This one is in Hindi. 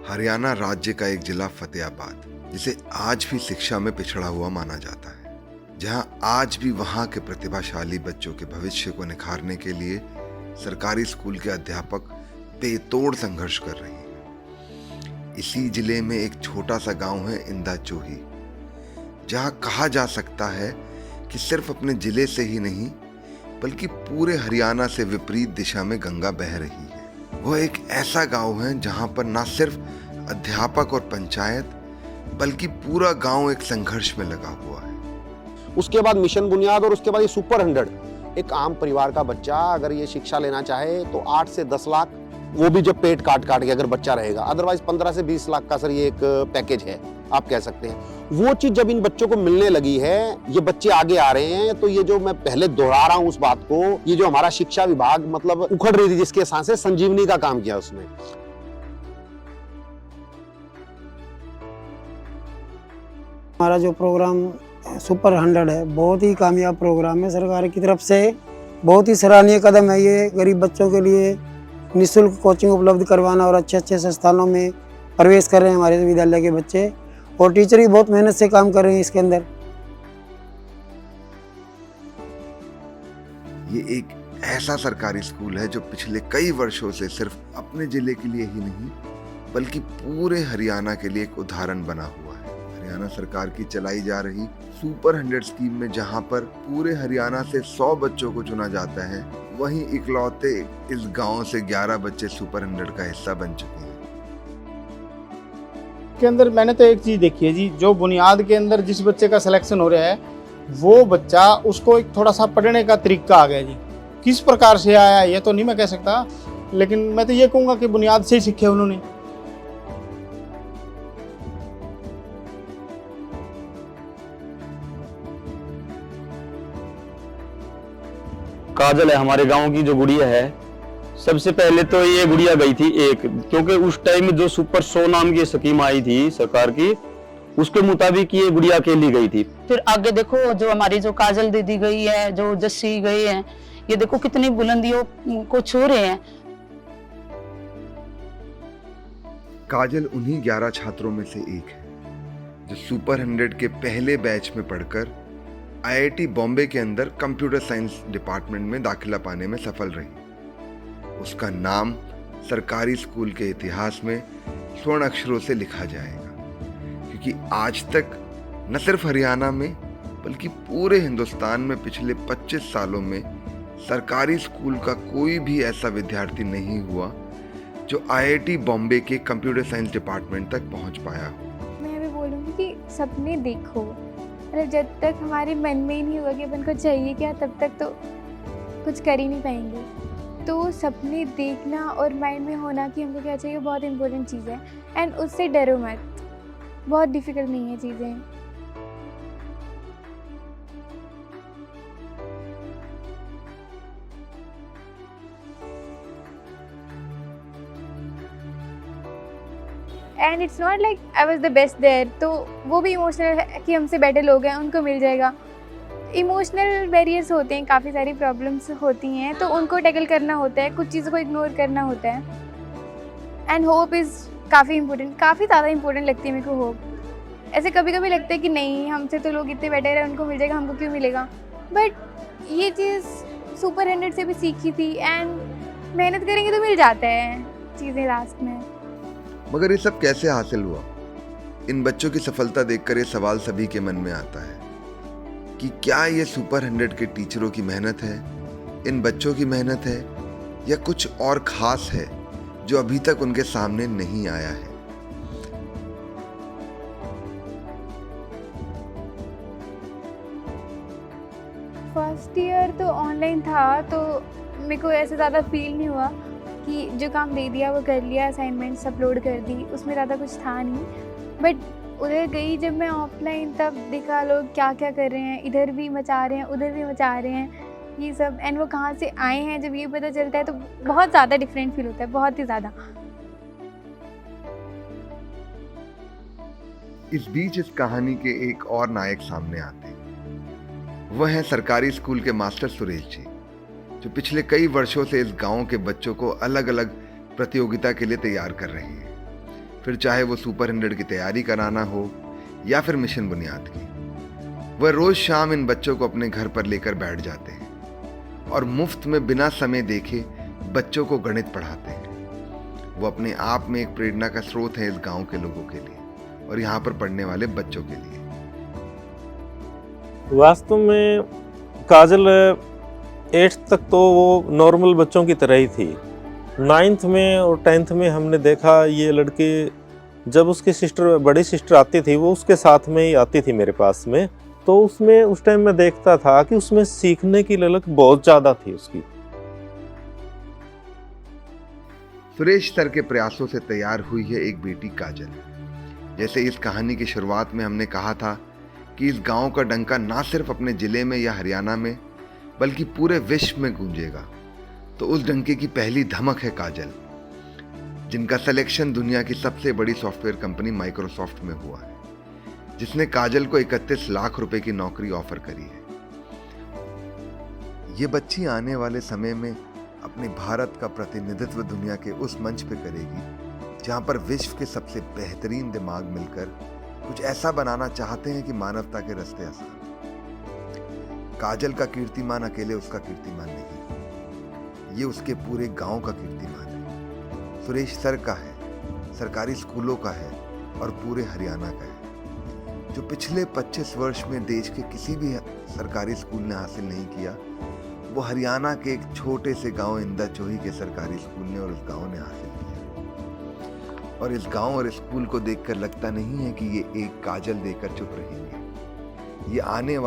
हरियाणा राज्य का एक जिला फतेहाबाद, जिसे आज भी शिक्षा में पिछड़ा हुआ माना जाता है, जहां आज भी वहां के प्रतिभाशाली बच्चों के भविष्य को निखारने के लिए सरकारी स्कूल के अध्यापक बेतोड़ संघर्ष कर रहे हैं। इसी जिले में एक छोटा सा गांव है इंदाचोही, जहां कहा जा सकता है कि सिर्फ अपने जिले से ही नहीं बल्कि पूरे हरियाणा से विपरीत दिशा में गंगा बह रही है। वह एक ऐसा गांव है जहां पर न सिर्फ अध्यापक और पंचायत बल्कि पूरा गांव एक संघर्ष में लगा हुआ है। उसके बाद मिशन बुनियाद और उसके बाद ये सुपर 100। एक आम परिवार का बच्चा अगर ये शिक्षा लेना चाहे तो 8 से 10 लाख, वो भी जब पेट काट के अगर बच्चा रहेगा, अदरवाइज 15 से 20 लाख का सर ये एक पैकेज है, आप कह सकते हैं। वो चीज जब इन बच्चों को मिलने लगी है, ये बच्चे आगे आ रहे हैं, तो ये जो मैं पहले दोहरा रहा हूं उस बात को, ये जो हमारा शिक्षा विभाग मतलब उखड़ रही थी जिसके सांसें, संजीवनी का काम किया उसने। हमारा जो प्रोग्राम सुपर 100 है, बहुत ही कामयाब प्रोग्राम है। सरकार की तरफ से बहुत ही सराहनीय कदम है ये। गरीब बच्चों के लिए निःशुल्क कोचिंग उपलब्ध करवाना और अच्छे अच्छे संस्थानों में प्रवेश कर रहे हैं हमारे विद्यालय के बच्चे, और टीचर भी बहुत मेहनत से काम कर रहे हैं इसके अंदर। ये एक ऐसा सरकारी स्कूल है जो पिछले कई वर्षों से सिर्फ अपने जिले के लिए ही नहीं बल्कि पूरे हरियाणा के लिए एक उदाहरण बना हुआ है। हरियाणा सरकार की चलाई जा रही सुपर 100 स्कीम में जहां पर पूरे हरियाणा से 100 बच्चों को चुना जाता है, वहीं इकलौते इस गांव से 11 बच्चे सुपर 100 का हिस्सा बन चुके हैं। के अंदर मैंने तो एक चीज देखी है जी, जो बुनियाद के अंदर जिस बच्चे का सिलेक्शन हो रहा है, वो बच्चा उसको एक थोड़ा सा पढ़ने का तरीका आ गया जी। किस प्रकार से आया ये तो नहीं मैं कह सकता, लेकिन मैं तो ये कहूँगा कि बुनियाद से ही सीखे उन्होंने। काजल है हमारे गांव की जो गुड़िया है, सबसे पहले तो ये गुड़िया गई थी एक, क्योंकि उस टाइम जो सुपर 100 नाम की स्कीम आई थी सरकार की, उसके मुताबिक ये गुड़िया अकेली गई थी। फिर आगे देखो जो हमारी जो काजल दीदी गई है, जो जस्सी गई है, ये देखो कितनी बुलंदियों को छू रहे हैं। काजल उन्हीं 11 छात्रों में से एक है जो सुपर 100 के पहले बैच में पढ़कर IIT बॉम्बे के अंदर कंप्यूटर साइंस डिपार्टमेंट में दाखिला पाने में सफल रही। उसका नाम सरकारी स्कूल के इतिहास में स्वर्ण अक्षरों से लिखा जाएगा, क्योंकि आज तक न सिर्फ हरियाणा में बल्कि पूरे हिंदुस्तान में पिछले 25 सालों में सरकारी स्कूल का कोई भी ऐसा विद्यार्थी नहीं हुआ जो IIT बॉम्बे के कंप्यूटर साइंस डिपार्टमेंट तक पहुंच पाया हो। मैं भी बोलूँगी कि सपने देखो, मतलब जब तक हमारे मन में ही नहीं होगा कि अपन को चाहिए क्या, तब तक तो कुछ कर ही नहीं पाएंगे। तो सपने देखना और माइंड में होना कि हमको क्या चाहिए बहुत इम्पोर्टेंट चीज़ है। एंड उससे डरो मत, बहुत डिफ़िकल्ट नहीं है चीज़ें। And it's not like I was the best there, तो वो भी इमोशनल है कि हमसे बेटर लोग हैं, उनको मिल जाएगा। इमोशनल बैरियर्स होते हैं, काफ़ी सारी प्रॉब्लम्स होती हैं, तो उनको टैकल करना होता है, कुछ चीज़ों को इग्नोर करना होता है। एंड होप इज़ काफ़ी इंपॉर्टेंट, काफ़ी ज़्यादा इंपॉर्टेंट लगती है मेरे को होप। ऐसे कभी कभी लगता है कि नहीं, हमसे तो लोग इतने बेटर हैं, उनको मिल जाएगा, हमको क्यों मिलेगा। बट ये चीज़ सुपर 100 से भी सीखी थी, एंड मेहनत करेंगे तो मिल जाता है चीज़ें लास्ट में। मगर ये सब कैसे हासिल हुआ? इन बच्चों की सफलता देखकर ये सवाल सभी के मन में आता है कि क्या ये सुपर 100 के टीचरों की मेहनत है, इन बच्चों की मेहनत है, या कुछ और खास है जो अभी तक उनके सामने नहीं आया है। फर्स्ट ईयर तो ऑनलाइन था, तो मेरे को ऐसे ज़्यादा फील नहीं हुआ कि जो काम दे दिया वो कर लिया, असाइनमेंट्स अपलोड कर दी, उसमें ज़्यादा कुछ था नहीं। बट उधर गई जब मैं ऑफलाइन, तब देखा लोग क्या क्या कर रहे हैं, इधर भी मचा रहे हैं, उधर भी मचा रहे हैं, ये सब। एंड वो कहाँ से आए हैं, जब ये पता चलता है तो बहुत ज़्यादा डिफरेंट फील होता है, बहुत ही ज़्यादा। इस बीच इस कहानी के एक और नायक सामने आते हैं। वह है सरकारी स्कूल के मास्टर सुरेश जी, जो पिछले कई वर्षों से इस गांव के बच्चों को अलग अलग प्रतियोगिता के लिए तैयार कर रहे हैं। फिर चाहे वो सुपर 100 की तैयारी कराना हो या फिर मिशन बुनियाद की। वह रोज शाम इन बच्चों को अपने घर पर लेकर बैठ जाते हैं और मुफ्त में बिना समय देखे बच्चों को गणित पढ़ाते हैं। वो अपने आप में एक प्रेरणा का स्रोत है इस गांव के लोगों के लिए और यहाँ पर पढ़ने वाले बच्चों के लिए। वास्तव में काजल 8th तक तो वो नॉर्मल बच्चों की तरह ही थी। 9th में और 10th में हमने देखा ये लड़की, जब उसकी सिस्टर, बड़ी सिस्टर आती थी, वो उसके साथ में ही आती थी मेरे पास में, तो उसमें उस टाइम मैं देखता था कि उसमें सीखने की ललक बहुत ज़्यादा थी उसकी। सुरेश सर के प्रयासों से तैयार हुई है एक बेटी काजल। जैसे इस कहानी की शुरुआत में हमने कहा था कि इस गांव का डंका ना सिर्फ अपने जिले में या हरियाणा में बल्कि पूरे विश्व में गूंजेगा, तो उस डंके की पहली धमक है काजल, जिनका सिलेक्शन दुनिया की सबसे बड़ी सॉफ्टवेयर कंपनी माइक्रोसॉफ्ट में हुआ है, जिसने काजल को 31 लाख रुपए की नौकरी ऑफर करी है। ये बच्ची आने वाले समय में अपने भारत का प्रतिनिधित्व दुनिया के उस मंच पे करेगी जहां पर विश्व के सबसे बेहतरीन दिमाग मिलकर कुछ ऐसा बनाना चाहते हैं कि मानवता के रास्ते आसान। काजल का कीर्तिमान अकेले उसका कीर्तिमान नहीं, ये उसके पूरे गांव का कीर्तिमान है, सुरेश सर का है, सरकारी स्कूलों का है और पूरे हरियाणा का है। जो पिछले 25 वर्ष में देश के किसी भी सरकारी स्कूल ने हासिल नहीं किया, वो हरियाणा के एक छोटे से गांव इंदाचोही के सरकारी स्कूल ने और उस गांव ने हासिल किया। और इस गांव और स्कूल को देखकर लगता नहीं है कि ये एक काजल देकर चुप रहेंगे। ये आने